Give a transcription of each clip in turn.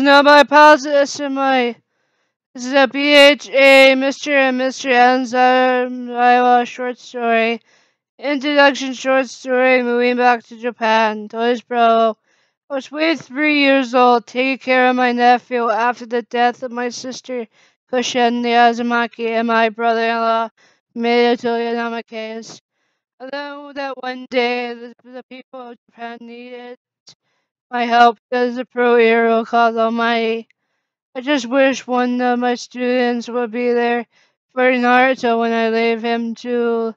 is not my palace, this is a BNHA Mr. and Mr. Aizawa short story. Introduction short story, moving back to Japan. Toys Bro. I was 3 years old, taking care of my nephew after the death of my sister Kushina Uzumaki and my brother-in-law Minato Namikaze. I know that one day the people of Japan needed my help as a pro hero called Almighty. I just wish one of my students would be there for Naruto when I leave him to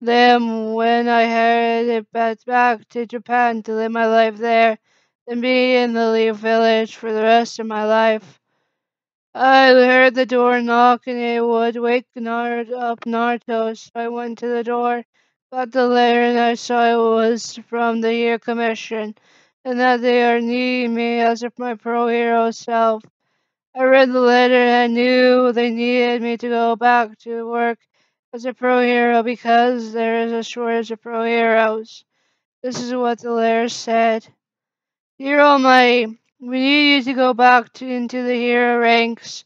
them when I headed back to Japan to live my life there and be in the Leaf Village for the rest of my life. I heard the door knock and it would wake Naruto, so I went to the door, got the letter, and I saw it was from the Hero Commission, and that they are needing me as my pro hero self. I read the letter and I knew they needed me to go back to work as a pro hero because there is a shortage of pro heroes. This is what the letter said. Dear Almighty, we need you to go back into the hero ranks.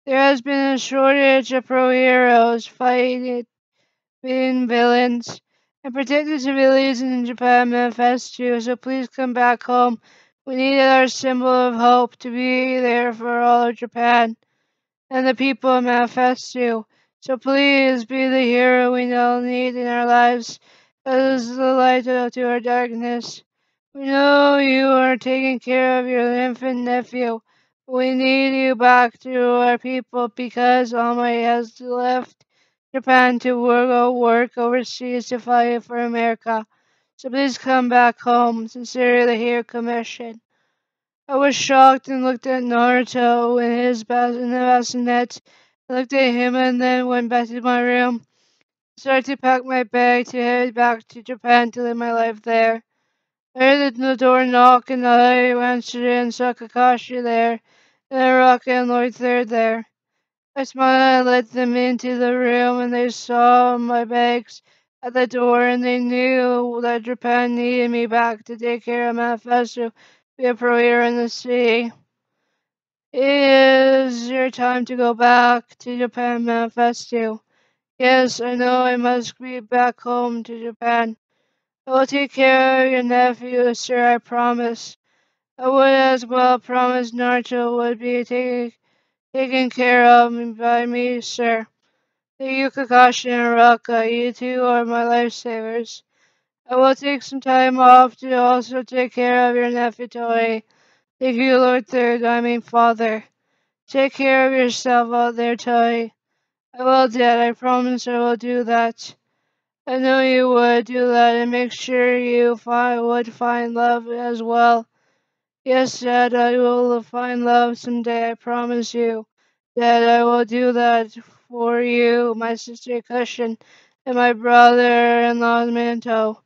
There has been a shortage of pro heroes fighting villains and protecting civilians in Japan manifesto, so please come back home. We need our symbol of hope to be there for all of Japan and the people of manifesto. So please be the hero we all need in our lives as the light to our darkness. We know you are taking care of your infant nephew. We need you back to our people because Almighty has left Japan to go work overseas to fight for America. So please come back home. Sincerely, the Hero Commission. I was shocked and looked at Naruto in the bassinet. I looked at him and then went back to my room. Started to pack my bag to head back to Japan to live my life there. I heard the door knock and I answered it and saw Kakashi there, and Rock and Lord Third there. I smiled and let them into the room and they saw my bags at the door and they knew that Japan needed me back to take care of Manifesto, be a pro hero in the sea. It is your time to go back to Japan Manifesto. Yes, I know I must be back home to Japan. I will take care of your nephew, sir, I promise. I would as well promise Naruto would be taken care of by me, sir. Thank you, Kakashi and Raka. You two are my lifesavers. I will take some time off to also take care of your nephew, Toei. Thank you, Lord Third, I mean Father. Take care of yourself out there, Toei. I will, Dad. I promise I will do that. I know you would do that and make sure you would find love as well. Yes, Dad, I will find love someday, I promise you. Dad, I will do that for you, my sister Cushion, and my brother-in-law Manto.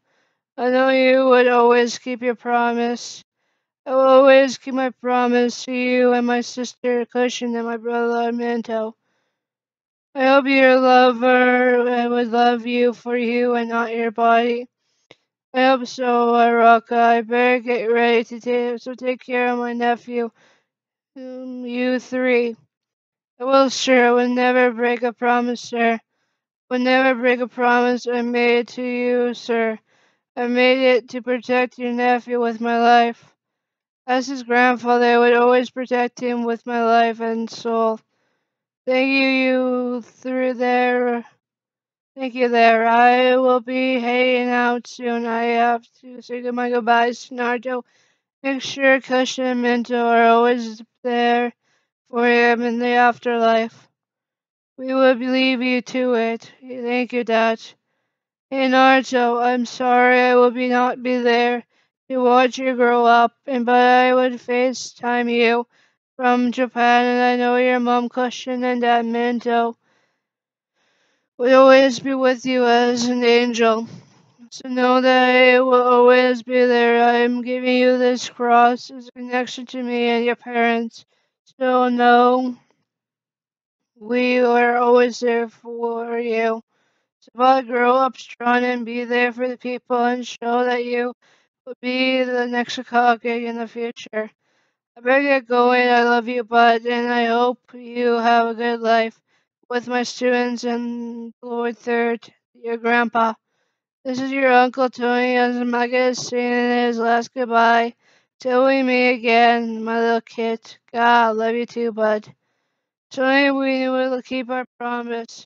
I know you would always keep your promise. I will always keep my promise to you and my sister Cushion and my brother Manto. I hope your lover would love you for you and not your body. I hope so, Rocka. I better get ready to take care of my nephew. You three. I will, sir. I will never break a promise, sir. I will never break a promise I made to you, sir. I made it to protect your nephew with my life. As his grandfather, I would always protect him with my life and soul. Thank you, you through there. Thank you there. I will be heading out soon. I have to say my goodbyes to Naruto. Make sure Cushion and Minto are always there for him in the afterlife. We will leave you to it. Thank you, Dad. Hey Naruto, I'm sorry I will not be there to watch you grow up, but I would FaceTime you from Japan, and I know your mom Cushion and Dad Minto will always be with you as an angel. So know that I will always be there. I am giving you this cross as a connection to me and your parents. So know we are always there for you. So grow up strong and be there for the people and show that you will be the next Hokage in the future. I better get going. I love you, bud, and I hope you have a good life with my students and Lord Third, your grandpa. This is your Uncle Tony Uzumaki saying his last goodbye. Till we meet again, my little kid. God, love you too, bud. Tony, we will keep our promise.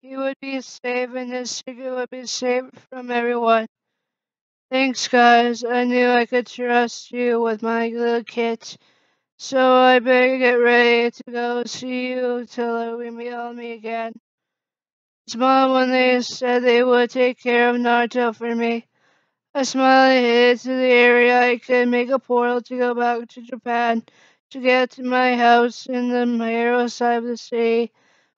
He would be safe and his secret would be safe from everyone. Thanks, guys. I knew I could trust you with my little kid. So I better get ready to go. See you till we meet all me again. Smiled when they said they would take care of Naruto for me. I smiled and headed to the area I could make a portal to go back to Japan to get to my house in the hero side of the city.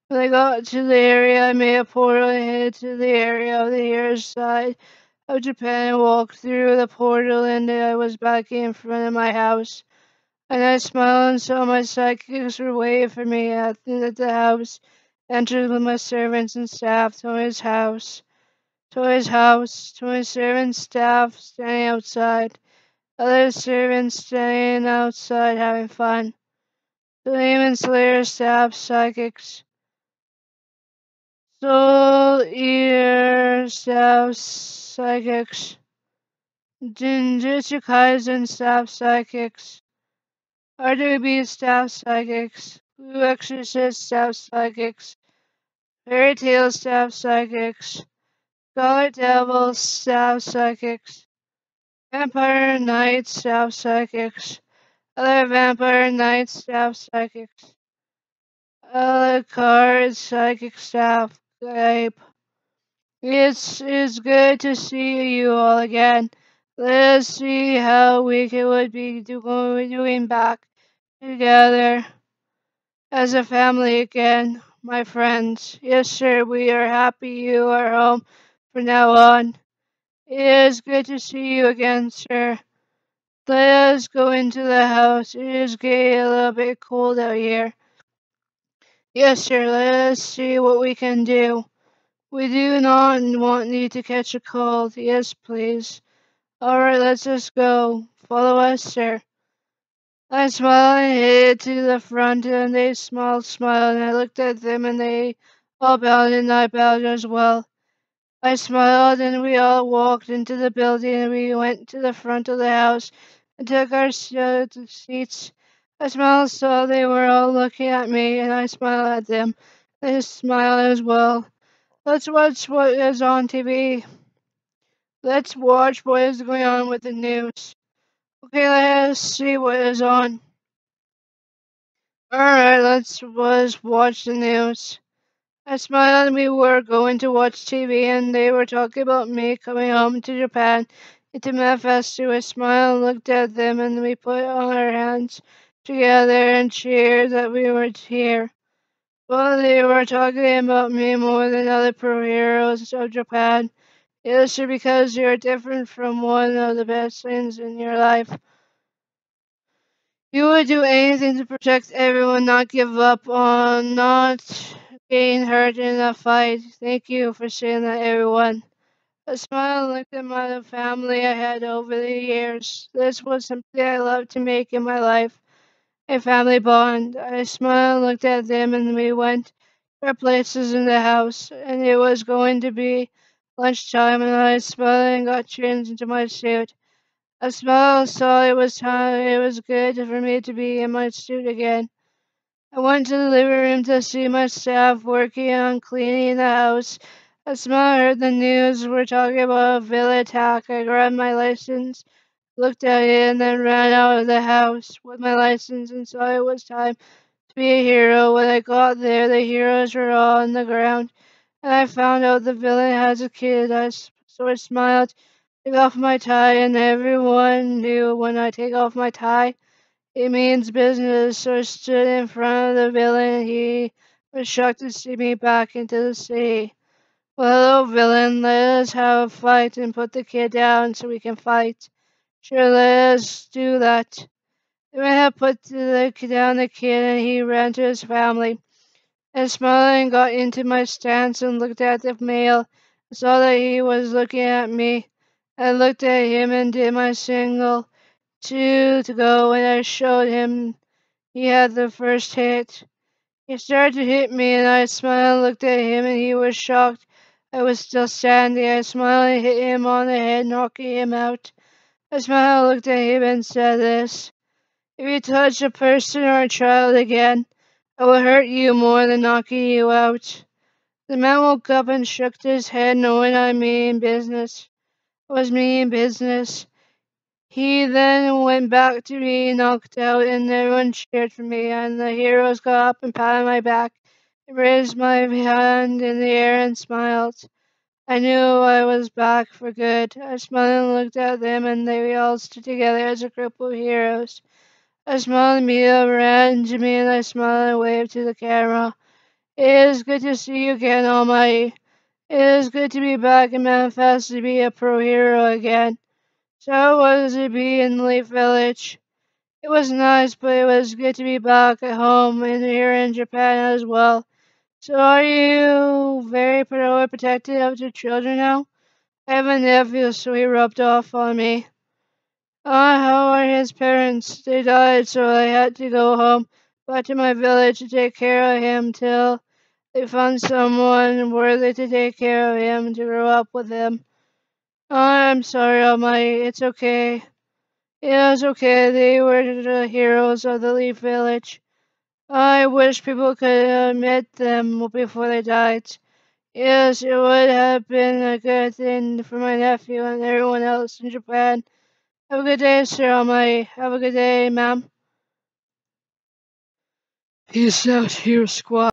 When I got to the area, I made a portal and headed to the area of the hero side of Japan and walked through the portal and I was back in front of my house. And I smiled and saw my sidekicks were waiting for me at the house. Entered with my servants and staff to his house. To his servants' staff standing outside. Other servants standing outside having fun. The Demon Slayer staff psychics. Soul Eater staff psychics. Jinjutsu Kaisen staff psychics. RWB staff psychics. Blue Exorcist staff psychics. Fairy Tale staff psychics. Scarlet Devil staff psychics. Vampire Knight staff psychics. Other Vampire Knight staff psychics. Alucard psychic staff type. It's good to see you all again. Let us see how we would be doing back together as a family again, my friends. Yes, sir, we are happy you are home from now on. It is good to see you again, sir. Let us go into the house. It is getting a little bit cold out here. Yes, sir, let us see what we can do. We do not want you to catch a cold. Yes, please. Alright, let's just go. Follow us, sir. I smiled and headed to the front, and they smiled, and I looked at them, and they all bowed, and I bowed as well. I smiled, and we all walked into the building, and we went to the front of the house and took our seats. I smiled, so they were all looking at me, and I smiled at them. They smiled as well. Let's watch what is on TV. Let's watch what is going on with the news. Okay, let's see what is on. Alright, let's watch the news. I smiled and we were going to watch TV and they were talking about me coming home to Japan and to manifest to a smile and looked at them and we put on our hands together and cheered that we were here. Well, they were talking about me more than other pro heroes of Japan. Yes, because you're different from one of the best things in your life. You would do anything to protect everyone, not give up on, not getting hurt in a fight. Thank you for saying that, everyone. A smile looked at my family I had over the years. This was something I loved to make in my life, a family bond. I smiled, looked at them, and we went to our places in the house, and it was going to be lunchtime, and I smiled and got changed into my suit. I smiled, saw it was time. It was good for me to be in my suit again. I went to the living room to see my staff working on cleaning the house. I smiled, heard the news. We're talking about a villain attack. I grabbed my license, looked at it, and then ran out of the house with my license and saw it was time to be a hero. When I got there, the heroes were all on the ground, and I found out the villain has a kid. So I smiled, took off my tie, and everyone knew when I take off my tie, it means business. So I stood in front of the villain. He was shocked to see me back into the city. Well, hello, villain. Let us have a fight and put the kid down so we can fight. Sure, let us do that. The man had down the kid and he ran to his family. I smiled and got into my stance and looked at the male. I saw that he was looking at me. I looked at him and did my single to go when I showed him he had the first hit. He started to hit me, and I smiled and looked at him, and he was shocked I was still standing. I smiled and hit him on the head, knocking him out. I smiled and looked at him and said this: "If you touch a person or a child again, I will hurt you more than knocking you out." The man woke up and shook his head, knowing I mean business. I was meaning business. He then went back to being knocked out, and everyone cheered for me, and the heroes got up and patted my back, and raised my hand in the air and smiled. I knew I was back for good. I smiled and looked at them, and they all stood together as a group of heroes. I smiled and Mia ran to me, and I smiled and waved to the camera. "It is good to see you again, Almighty. It is good to be back and manifest to be a pro hero again." So how was it be in Leaf Village? It was nice, but it was good to be back at home and here in Japan as well. So are you very protective of your children now? I have a nephew, so he rubbed off on me. How are his parents? They died, so I had to go home back to my village to take care of him till they found someone worthy to take care of him and to grow up with him. I'm sorry, Almighty. It's okay. Yeah, it's okay. They were the heroes of the Leaf Village. I wish people could meet them before they died. Yes, it would have been a good thing for my nephew and everyone else in Japan. Have a good day, Sir Almighty. Have a good day, ma'am. Peace out here, squad.